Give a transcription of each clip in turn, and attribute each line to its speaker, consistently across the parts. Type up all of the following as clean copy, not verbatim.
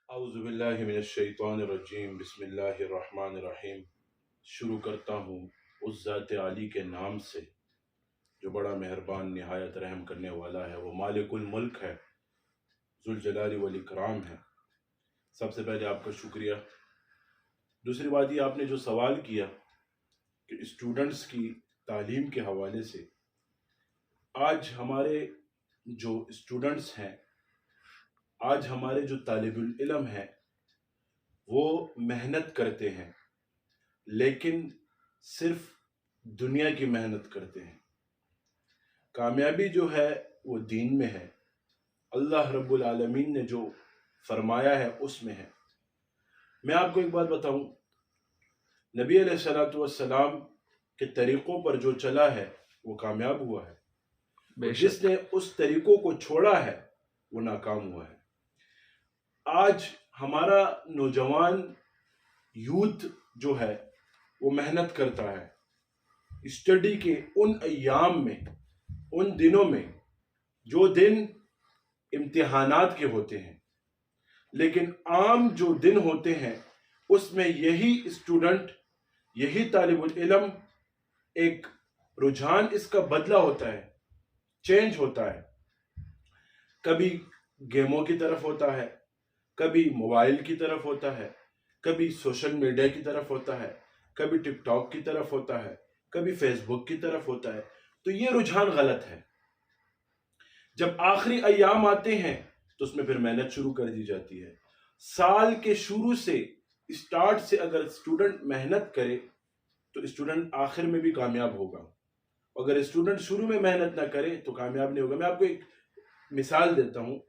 Speaker 1: اعوذ باللہ من الشیطان الرجیم بسم اللہ الرحمن الرحیم۔ شروع کرتا ہوں اس ذات عالی کے نام سے جو بڑا مہربان نہایت رحم کرنے والا ہے، وہ مالک الملک ہے، ذوالجلال والاکرام ہے۔ سب سے پہلے آپ کا شکریہ۔ دوسری بات یہ، آپ نے جو سوال کیا کہ اسٹوڈنٹس کی تعلیم کے حوالے سے، آج ہمارے جو اسٹوڈنٹس ہیں، آج ہمارے جو طالب العلم ہیں، وہ محنت کرتے ہیں لیکن صرف دنیا کی محنت کرتے ہیں۔ کامیابی جو ہے وہ دین میں ہے، اللہ رب العالمین نے جو فرمایا ہے اس میں ہے۔ میں آپ کو ایک بات بتاؤں، نبی علیہ الصلوۃ والسلام کے طریقوں پر جو چلا ہے وہ کامیاب ہوا ہے، جس نے اس طریقوں کو چھوڑا ہے وہ ناکام ہوا ہے۔ آج ہمارا نوجوان یوتھ جو ہے وہ محنت کرتا ہے اسٹڈی کے ان ایام میں، ان دنوں میں جو دن امتحانات کے ہوتے ہیں، لیکن عام جو دن ہوتے ہیں اس میں یہی اسٹوڈنٹ، یہی طالب العلم، ایک رجحان اس کا بدلہ ہوتا ہے، چینج ہوتا ہے۔ کبھی گیموں کی طرف ہوتا ہے، کبھی موبائل کی طرف ہوتا ہے، کبھی سوشل میڈیا کی طرف ہوتا ہے، کبھی ٹک ٹاک کی طرف ہوتا ہے، کبھی فیس بک کی طرف ہوتا ہے۔ تو یہ رجحان غلط ہے۔ جب آخری ایام آتے ہیں تو اس میں پھر محنت شروع کر دی جاتی ہے۔ سال کے شروع سے، اسٹارٹ سے اگر اسٹوڈنٹ محنت کرے تو اسٹوڈنٹ آخر میں بھی کامیاب ہوگا۔ اگر اسٹوڈنٹ شروع میں محنت نہ کرے تو کامیاب نہیں ہوگا۔ میں آپ کو ایک مثال دیتا ہوں۔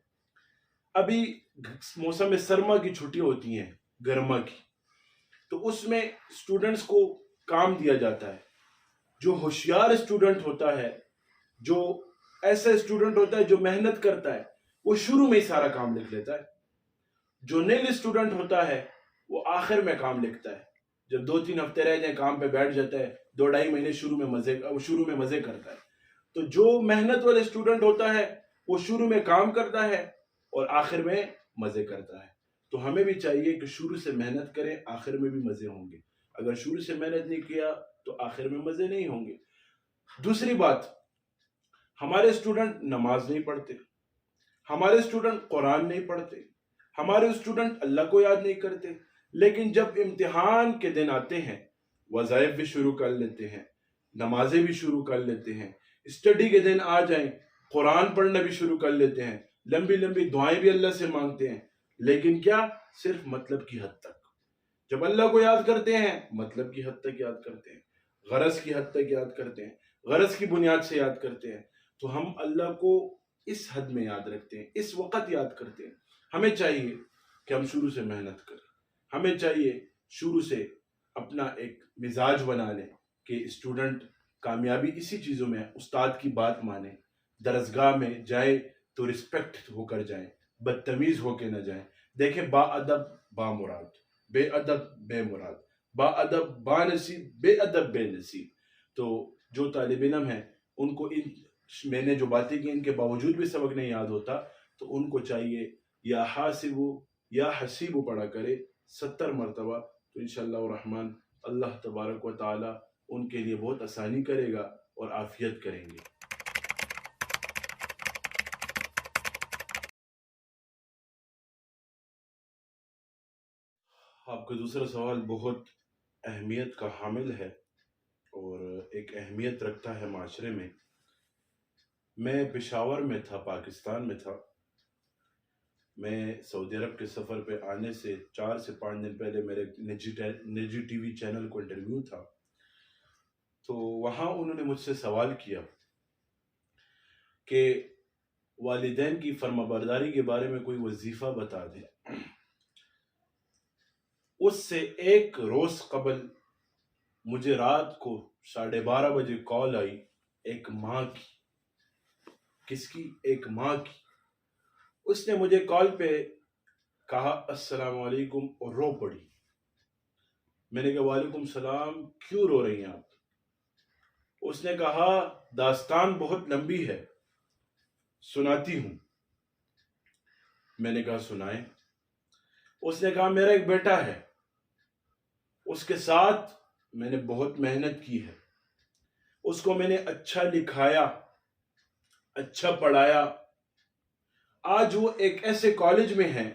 Speaker 1: ابھی موسم سرما کی چھٹی ہوتی ہیں، گرما کی، تو اس میں اسٹوڈنٹس کو کام دیا جاتا ہے۔ جو ہوشیار اسٹوڈنٹ ہوتا ہے، جو ایسا اسٹوڈنٹ ہوتا ہے جو محنت کرتا ہے، وہ شروع میں ہی سارا کام لکھ لیتا ہے۔ جو نیل اسٹوڈنٹ ہوتا ہے وہ آخر میں کام لکھتا ہے۔ جب 2-3 ہفتے رہ جائیں کام پہ بیٹھ جاتا ہے، 2-2.5 مہینے شروع میں مزے کرتا ہے۔ تو جو محنت والے اسٹوڈنٹ ہوتا ہے وہ شروع میں کام کرتا ہے اور آخر میں مزے کرتا ہے۔ تو ہمیں بھی چاہیے کہ شروع سے محنت کریں، آخر میں بھی مزے ہوں گے۔ اگر شروع سے محنت نہیں کیا تو آخر میں مزے نہیں ہوں گے۔ دوسری بات، ہمارے اسٹوڈنٹ نماز نہیں پڑھتے، ہمارے اسٹوڈنٹ قرآن نہیں پڑھتے، ہمارے اسٹوڈنٹ اللہ کو یاد نہیں کرتے، لیکن جب امتحان کے دن آتے ہیں وظائف بھی شروع کر لیتے ہیں، نمازیں بھی شروع کر لیتے ہیں، اسٹڈی کے دن آ جائیں قرآن پڑھنا بھی شروع کر لیتے ہیں، لمبی لمبی دعائیں بھی اللہ سے مانگتے ہیں، لیکن کیا؟ صرف مطلب کی حد تک۔ جب اللہ کو یاد کرتے ہیں مطلب کی حد تک یاد کرتے ہیں، غرض کی حد تک یاد کرتے ہیں، غرض کی بنیاد سے یاد کرتے ہیں، تو ہم اللہ کو اس حد میں یاد رکھتے ہیں، اس وقت یاد کرتے ہیں۔ ہمیں چاہیے کہ ہم شروع سے محنت کریں، ہمیں چاہیے شروع سے اپنا ایک مزاج بنا لیں کہ اسٹوڈنٹ کامیابی اسی چیزوں میں ہے، استاد کی بات مانیں، درسگاہ میں جائیں تو رسپیکٹ ہو کر جائیں، بدتمیز ہو کے نہ جائیں۔ دیکھیں، با ادب با مراد، بے ادب بے مراد، با ادب با نصیب، بے ادب بے نصیب۔ تو جو طالب علم ہیں ان کو میں نے جو باتیں کی ان کے باوجود بھی سبق نہیں یاد ہوتا، تو ان کو چاہیے یا حاسبو یا حسیبو پڑھا کرے 70 مرتبہ، تو انشاءاللہ الرحمن اللہ تبارک و تعالی ان کے لیے بہت آسانی کرے گا اور عافیت کریں گے۔ آپ کا دوسرا سوال بہت اہمیت کا حامل ہے اور ایک اہمیت رکھتا ہے معاشرے میں۔ میں پشاور میں تھا، پاکستان میں تھا۔ میں سعودی عرب کے سفر پہ آنے سے 4 سے 5 دن پہلے میرے نجی ٹی وی چینل کو انٹرویو تھا، تو وہاں انہوں نے مجھ سے سوال کیا کہ والدین کی فرما برداری کے بارے میں کوئی وظیفہ بتا دیں۔ اس سے ایک روز قبل مجھے رات کو 12:30 بجے کال آئی ایک ماں کی۔ کس کی؟ ایک ماں کی۔ اس نے مجھے کال پہ کہا السلام علیکم اور رو پڑی۔ میں نے کہا وعلیکم السلام، کیوں رو رہی ہیں آپ؟ اس نے کہا داستان بہت لمبی ہے، سناتی ہوں۔ میں نے کہا سنائیں۔ اس نے کہا میرا ایک بیٹا ہے، اس کے ساتھ میں نے بہت محنت کی ہے، اس کو میں نے اچھا لکھایا، اچھا پڑھایا، آج وہ ایک ایسے کالج میں ہے،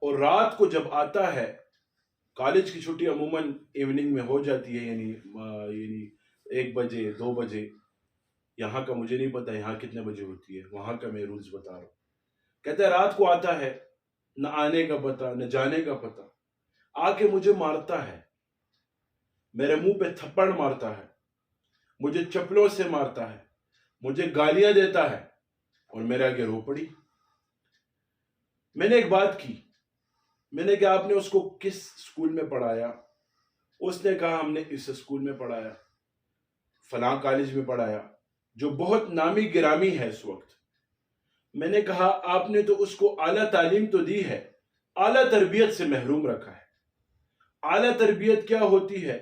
Speaker 1: اور رات کو جب آتا ہے، کالج کی چھٹی عموماً ایوننگ میں ہو جاتی ہے، یعنی 1 بجے 2 بجے، یہاں کا مجھے نہیں پتا یہاں کتنے بجے ہوتی ہے، وہاں کا میں رولز بتا رہا ہوں۔ کہتا ہے رات کو آتا ہے، نہ آنے کا پتہ نہ جانے کا پتہ، آ کے مجھے مارتا ہے، میرے منہ پہ تھپڑ مارتا ہے، مجھے چپلوں سے مارتا ہے، مجھے گالیاں دیتا ہے، اور میرے آگے رو پڑی۔ میں نے ایک بات کی، میں نے کہا آپ نے اس کو کس اسکول میں پڑھایا؟ اس نے کہا ہم نے اس اسکول میں پڑھایا، فلاں کالج میں پڑھایا، جو بہت نامی گرامی ہے اس وقت۔ میں نے کہا آپ نے تو اس کو اعلیٰ تعلیم تو دی ہے، اعلیٰ تربیت سے محروم رکھا ہے۔ اعلیٰ تربیت کیا ہوتی ہے؟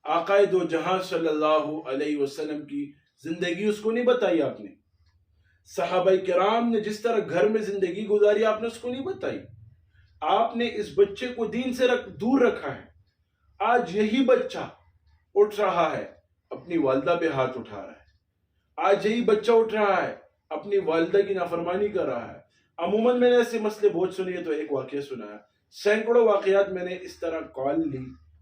Speaker 1: آقائے دو جہاں صلی اللہ علیہ وسلم کی زندگی اس کو نہیں بتائی آپ نے، صحابہ کرام نے جس طرح گھر میں زندگی گزاری آپ نے اس کو نہیں بتائی۔ آپ نے اس بچے کو دین سے دور رکھا ہے۔ آج یہی بچہ اٹھ رہا ہے، اپنی والدہ پہ ہاتھ اٹھا رہا ہے، آج یہی بچہ اٹھ رہا ہے، اپنی والدہ کی نافرمانی کر رہا ہے۔ عموماً میں نے ایسے مسئلے بہت سنے ہیں، تو ایک واقعہ سنا ہے، سینکڑوں واقعات میں نے اس طرح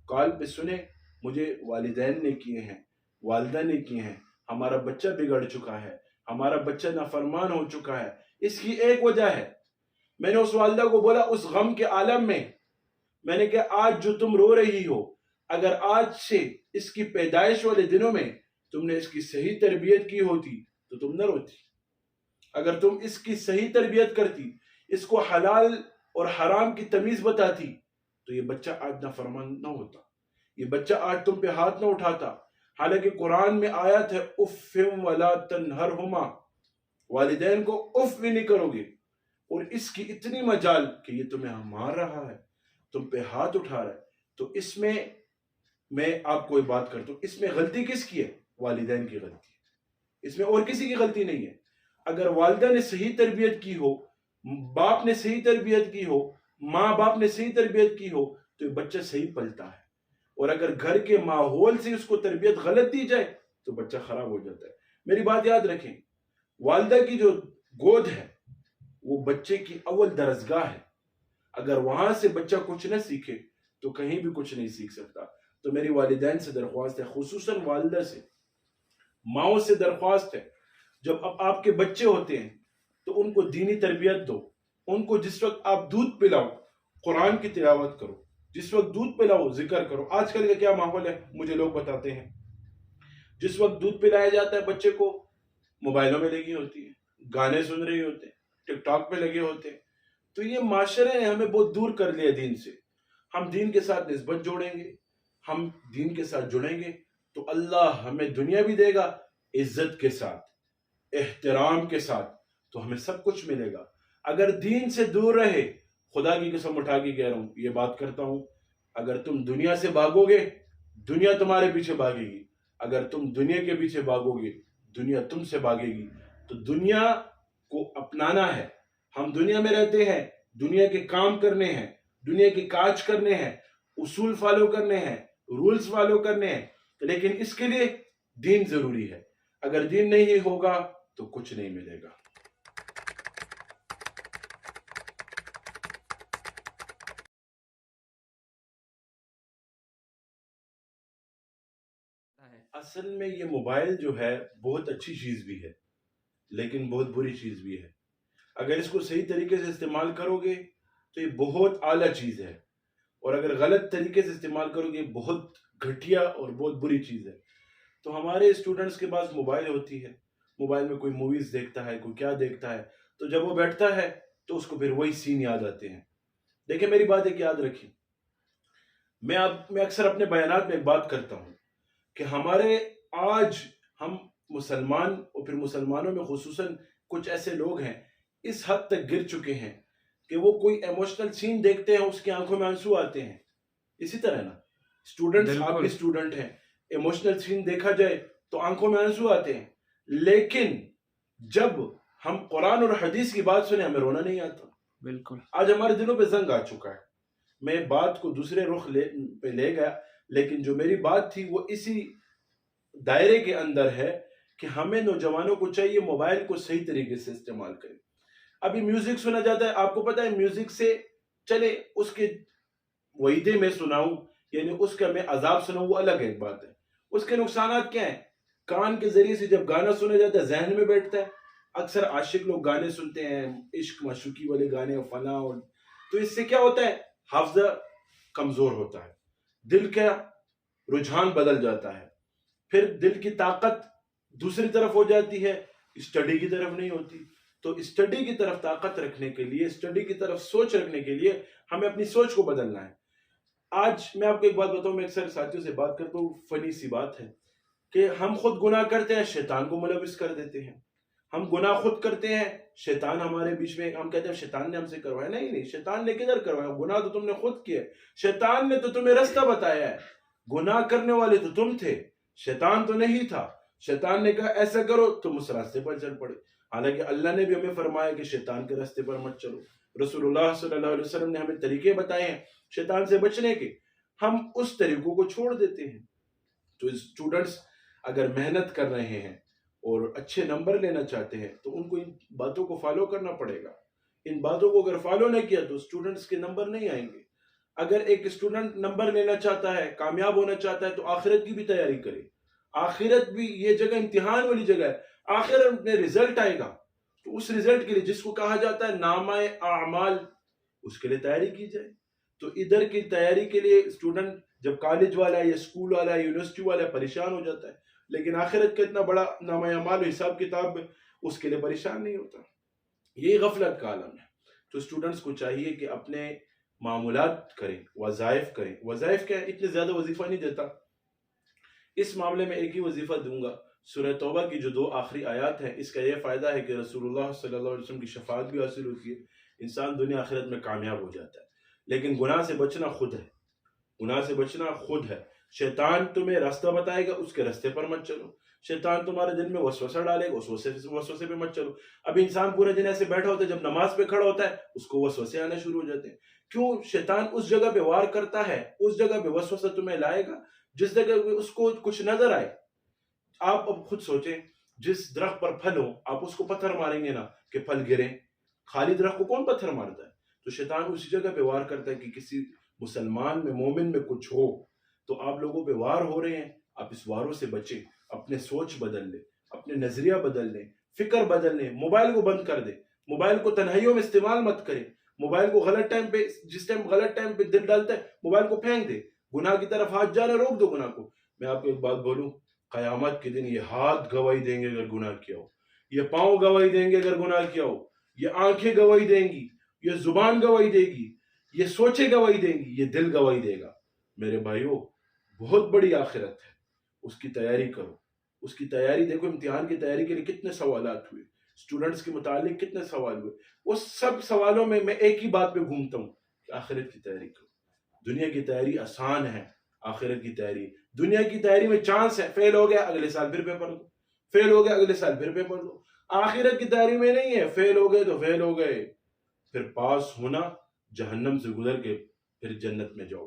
Speaker 1: کال پہ سنے، مجھے والدین نے کیے ہیں، والدہ نے کیے ہیں، ہمارا بچہ بگڑ چکا ہے، ہمارا بچہ نافرمان ہو چکا ہے۔ اس کی ایک وجہ ہے، میں نے اس والدہ کو بولا اس غم کے عالم میں نے کہا آج جو تم رو رہی ہو، اگر آج سے اس کی پیدائش والے دنوں میں تم نے اس کی صحیح تربیت کی ہوتی تو تم نہ روتی۔ اگر تم اس کی صحیح تربیت کرتی، اس کو حلال اور حرام کی تمیز بتاتی، تو یہ بچہ آج نافرمان نہ ہوتا، یہ بچہ آج تم پہ ہاتھ نہ اٹھاتا۔ حالانکہ قرآن میں آیت ہے اف ولا تنہرہما، والدین کو اف بھی نہیں کرو گے، اور اس کی اتنی مجال کہ یہ تمہیں مار رہا ہے، تم پہ ہاتھ اٹھا رہا ہے۔ تو اس میں آپ کو ایک بات کرتا ہوں، اس میں غلطی کس کی ہے؟ والدین کی غلطی ہے، اس میں اور کسی کی غلطی نہیں ہے۔ اگر والدہ نے صحیح تربیت کی ہو، باپ نے صحیح تربیت کی ہو، ماں باپ نے صحیح تربیت کی ہو، تو یہ بچہ صحیح پلتا ہے۔ اور اگر گھر کے ماحول سے اس کو تربیت غلط دی جائے تو بچہ خراب ہو جاتا ہے۔ میری بات یاد رکھیں، والدہ کی جو گود ہے وہ بچے کی اول درسگاہ ہے، اگر وہاں سے بچہ کچھ نہ سیکھے تو کہیں بھی کچھ نہیں سیکھ سکتا۔ تو میری والدین سے درخواست ہے، خصوصاً والدہ سے، ماؤں سے درخواست ہے، جب اب آپ کے بچے ہوتے ہیں تو ان کو دینی تربیت دو، ان کو جس وقت آپ دودھ پلاؤ قرآن کی تلاوت کرو، جس وقت دودھ پلاؤ ذکر کرو۔ آج کل کا کیا ماحول ہے مجھے لوگ بتاتے ہیں، جس وقت دودھ پلایا جاتا ہے بچے کو موبائلوں میں لگی ہوتی ہے، گانے سن رہے ہوتے ہیں، ٹک ٹاک پہ لگے ہوتے ہیں۔ تو یہ معاشرے نے ہمیں بہت دور کر لیا دین سے۔ ہم دین کے ساتھ نسبت جوڑیں گے، ہم دین کے ساتھ جڑیں گے تو اللہ ہمیں دنیا بھی دے گا عزت کے ساتھ، احترام کے ساتھ، تو ہمیں سب کچھ ملے گا۔ اگر دین سے دور رہے، خدا کی قسم اٹھا کے کہہ رہا ہوں، یہ بات کرتا ہوں، اگر تم دنیا سے بھاگو گے دنیا تمہارے پیچھے بھاگے گی، اگر تم دنیا کے پیچھے بھاگو گے دنیا تم سے بھاگے گی۔ تو دنیا کو اپنانا ہے، ہم دنیا میں رہتے ہیں، دنیا کے کام کرنے ہیں، دنیا کے کاج کرنے ہیں، اصول فالو کرنے ہیں، رولز فالو کرنے ہیں، لیکن اس کے لیے دین ضروری ہے۔ اگر دین نہیں ہوگا تو کچھ نہیں ملے گا۔ اصل میں یہ موبائل جو ہے بہت اچھی چیز بھی ہے لیکن بہت بری چیز بھی ہے۔ اگر اس کو صحیح طریقے سے استعمال کرو گے تو یہ بہت اعلیٰ چیز ہے، اور اگر غلط طریقے سے استعمال کرو گے بہت گھٹیا اور بہت بری چیز ہے۔ تو ہمارے اسٹوڈنٹس کے پاس موبائل ہوتی ہے، موبائل میں کوئی موویز دیکھتا ہے، کوئی کیا دیکھتا ہے، تو جب وہ بیٹھتا ہے تو اس کو پھر وہی سین یاد آتے ہیں۔ دیکھیں میری بات ایک یاد رکھیں، میں اکثر اپنے بیانات میں ایک بات کرتا ہوں کہ ہمارے آج ہم مسلمان اور پھر مسلمانوں میں خصوصاً کچھ ایسے لوگ ہیں اس حد تک گر چکے ہیں کہ وہ کوئی ایموشنل سین دیکھتے ہیں اس کی آنکھوں میں آنسو آتے ہیں۔ اسی طرح نا اسٹوڈنٹس، آپ کے اسٹوڈنٹ ہیں، ایموشنل سین دیکھا جائے تو آنکھوں میں آنسو آتے ہیں، لیکن جب ہم قرآن اور حدیث کی بات سنیں ہمیں رونا نہیں آتا۔
Speaker 2: بالکل.
Speaker 1: آج ہمارے دلوں پہ زنگ آ چکا ہے. میں بات کو دوسرے رخ پہ لے گیا، لیکن جو میری بات تھی وہ اسی دائرے کے اندر ہے کہ ہمیں نوجوانوں کو چاہیے موبائل کو صحیح طریقے سے استعمال کریں. ابھی میوزک سنا جاتا ہے، آپ کو پتا ہے میوزک سے چلے اس کے وعیدے میں سناؤں یعنی اس کا میں عذاب سناؤں وہ الگ ایک بات ہے. اس کے نقصانات کیا ہیں؟ کان کے ذریعے سے جب گانا سنا جاتا ہے ذہن میں بیٹھتا ہے. اکثر عاشق لوگ گانے سنتے ہیں، عشق معشوقی والے گانے فلاں، اور تو اس سے کیا ہوتا ہے؟ حافظہ کمزور ہوتا ہے، دل کا رجحان بدل جاتا ہے، پھر دل کی طاقت دوسری طرف ہو جاتی ہے، اسٹڈی کی طرف نہیں ہوتی. تو اسٹڈی کی طرف طاقت رکھنے کے لیے، اسٹڈی کی طرف سوچ رکھنے کے لیے ہمیں اپنی سوچ کو بدلنا ہے. آج میں آپ کو ایک بات بتاؤں، میں اکثر ساتھیوں سے بات کرتا ہوں، فنی سی بات ہے کہ ہم خود گناہ کرتے ہیں، شیطان کو ملوث کر دیتے ہیں. ہم گناہ خود کرتے ہیں، شیطان ہمارے بیچ میں، ہم کہتے ہیں شیطان نے ہم سے کروایا. نہیں، شیطان نے کدھر کروایا؟ گناہ تو تم نے خود کیا. شیطان نے تو تمہیں رستہ بتایا ہے. گناہ کرنے والے تو تم تھے، شیطان تو نہیں تھا. شیطان نے کہا ایسا کرو، تم اس راستے پر چل پڑے. حالانکہ اللہ نے بھی ہمیں فرمایا کہ شیطان کے راستے پر مت چلو. رسول اللہ صلی اللہ علیہ وسلم نے ہمیں طریقے بتائے ہیں شیطان سے بچنے کے، ہم اس طریقوں کو چھوڑ دیتے ہیں. تو اسٹوڈنٹس اگر محنت کر رہے ہیں اور اچھے نمبر لینا چاہتے ہیں تو ان کو ان باتوں کو فالو کرنا پڑے گا. ان باتوں کو اگر فالو نہیں کیا تو اسٹوڈنٹس کے نمبر نہیں آئیں گے. اگر ایک اسٹوڈنٹ نمبر لینا چاہتا ہے، کامیاب ہونا چاہتا ہے تو آخرت کی بھی تیاری کرے. آخرت بھی یہ جگہ امتحان والی جگہ ہے. آخرت میں رزلٹ آئے گا تو اس رزلٹ کے لیے جس کو کہا جاتا ہے نامہ اعمال، اس کے لیے تیاری کی جائے. تو ادھر کی تیاری کے لیے اسٹوڈنٹ جب کالج والا ہے یا اسکول والا ہے یونیورسٹی والا ہے پریشان ہو جاتا ہے، لیکن آخرت کا اتنا بڑا نامہ اعمال و حساب کتاب اس کے لیے پریشان نہیں ہوتا. یہی غفلت کا عالم ہے. تو اسٹوڈنٹس کو چاہیے کہ اپنے معمولات کریں، وظائف کریں. وظائف کیا ہے؟ اتنے زیادہ وظیفہ نہیں دیتا. اس معاملے میں ایک ہی وظیفہ دوں گا. سورہ توبہ کی جو 2 آخری آیات ہیں، اس کا یہ فائدہ ہے کہ رسول اللہ صلی اللہ علیہ وسلم کی شفاعت بھی حاصل ہوتی ہے، انسان دنیا آخرت میں کامیاب ہو جاتا ہے. لیکن گناہ سے بچنا خود ہے، گناہ سے بچنا خود ہے. شیطان تمہیں راستہ بتائے گا، اس کے راستے پر مت چلو. شیطان تمہارے دل میں وسوسہ ڈالے گا، اس وسوسے پہ مت چلو. اب انسان پورے دن ایسے بیٹھا ہوتا ہے، جب نماز پہ کھڑا ہوتا ہے اس کو وسوسے آنا شروع ہو جاتے ہیں. کیوں؟ شیطان اس جگہ پہ وار کرتا ہے، اس جگہ پہ وسوسہ تمہیں لائے گا جس جگہ پہ اس کو کچھ نظر آئے. آپ اب خود سوچیں، جس درخت پر پھل ہو آپ اس کو پتھر ماریں گے نا کہ پھل گریں؟ خالی درخت کو کون پتھر مارتا ہے؟ تو شیطان اسی جگہ پہ وار کرتا ہے کہ کسی مسلمان میں، مومن میں کچھ ہو. تو آپ لوگوں پہ وار ہو رہے ہیں، آپ اس واروں سے بچیں. اپنے سوچ بدل لیں، اپنے نظریہ بدل لیں، فکر بدل لیں. موبائل کو بند کر دیں، موبائل کو تنہائیوں میں استعمال مت کریں. موبائل کو غلط ٹائم پہ، جس ٹائم غلط ٹائم پہ دل ڈالتا ہے موبائل کو پھینک دے. گناہ کی طرف ہاتھ جانا روک دو گناہ کو. میں آپ کو ایک بات بولوں، قیامت کے دن یہ ہاتھ گواہی دیں گے اگر گناہ کیا ہو، یہ پاؤں گواہی دیں گے اگر گناہ کیا ہو، یہ آنکھیں گواہی دیں گی، یہ زبان گواہی دے گی، یہ سوچیں گواہی دیں گی، یہ دل گواہی دے گا. میرے بھائیوں، بہت بڑی آخرت ہے، اس کی تیاری کرو. اس کی تیاری دیکھو، امتحان کی تیاری کے لیے کتنے سوالات ہوئے، اسٹوڈنٹس کے متعلق کتنے سوال ہوئے. اس سب سوالوں میں ایک ہی بات پہ گھومتا ہوں کہ آخرت کی تیاری کرو. دنیا کی تیاری آسان ہے، آخرت کی تیاری، دنیا کی تیاری میں چانس ہے، فیل ہو گیا اگلے سال پھر پیپر دو، فیل ہو گیا اگلے سال پھر پیپر دو. آخرت کی تیاری میں نہیں ہے، فیل ہو گئے تو فیل ہو گئے، پھر پاس ہونا، جہنم سے گزر کے پھر جنت میں جاؤ.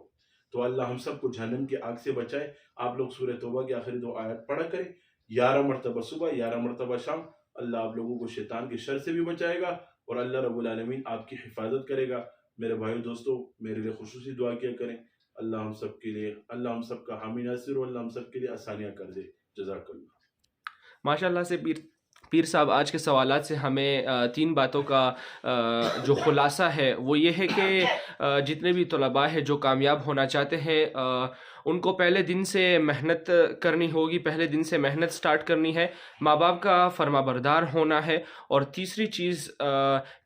Speaker 1: تو اللہ ہم سب کو جہنم کی آگ سے بچائے. آپ لوگ سورہ توبہ کی آخری 2 آیات پڑھا کریں، 11 مرتبہ صبح، 11 مرتبہ شام. اللہ آپ لوگوں کو شیطان کے شر سے بھی بچائے گا اور اللہ رب العالمین آپ کی حفاظت کرے گا. میرے بھائیو دوستو، میرے لیے خصوصی دعا کیا کریں. اللہ ہم سب کے لیے، اللہ ہم سب کا حامی ناصر ہو، اللہ ہم سب کے لیے آسانیاں کر دے. جزاک اللہ.
Speaker 2: ماشاء اللہ سے پیر صاحب، آج کے سوالات سے ہمیں 3 باتوں کا جو خلاصہ ہے وہ یہ ہے کہ جتنے بھی طلباء ہیں جو کامیاب ہونا چاہتے ہیں ان کو پہلے دن سے محنت کرنی ہوگی، پہلے دن سے محنت سٹارٹ کرنی ہے، ماں باپ کا فرما بردار ہونا ہے، اور تیسری چیز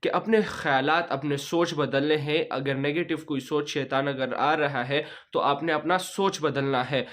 Speaker 2: کہ اپنے خیالات، اپنے سوچ بدلنے ہیں. اگر نیگیٹو کوئی سوچ، شیطان اگر آ رہا ہے تو آپ نے اپنا سوچ بدلنا ہے.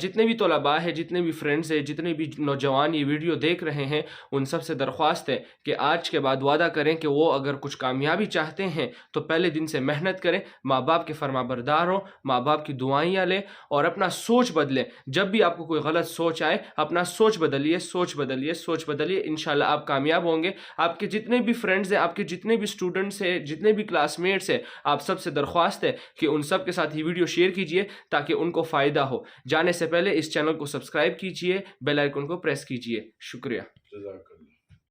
Speaker 2: جتنے بھی طلباء ہیں، جتنے بھی فرینڈز ہیں، جتنے بھی نوجوان یہ ویڈیو دیکھ رہے ہیں، ان سب سے درخواست ہے کہ آج کے بعد وعدہ کریں کہ وہ اگر کچھ کامیابی چاہتے ہیں تو پہلے دن سے محنت کریں، ماں باپ کے فرما بردار ہوں، ماں باپ کی دعائیاں لیں اور اپنا سوچ بدلیں. جب بھی آپ کو کوئی غلط سوچ آئے اپنا سوچ بدلیے, سوچ بدلیے, سوچ بدلیے. انشاءاللہ آپ کامیاب ہوں گے. آپ کے جتنے بھی فرینڈز ہیں, آپ کے جتنے بھی اسٹوڈنٹس ہیں, جتنے بھی کلاس میٹس ہیں, آپ سب سے درخواست ہے کہ ان سب کے ساتھ یہ ویڈیو شیئر کیجئے تاکہ ان کو فائدہ ہو. جانے سے پہلے اس چینل کو سبسکرائب کیجئے, بیل آئیکن کو پریس کیجئے. شکریہ.
Speaker 1: جزاک اللہ.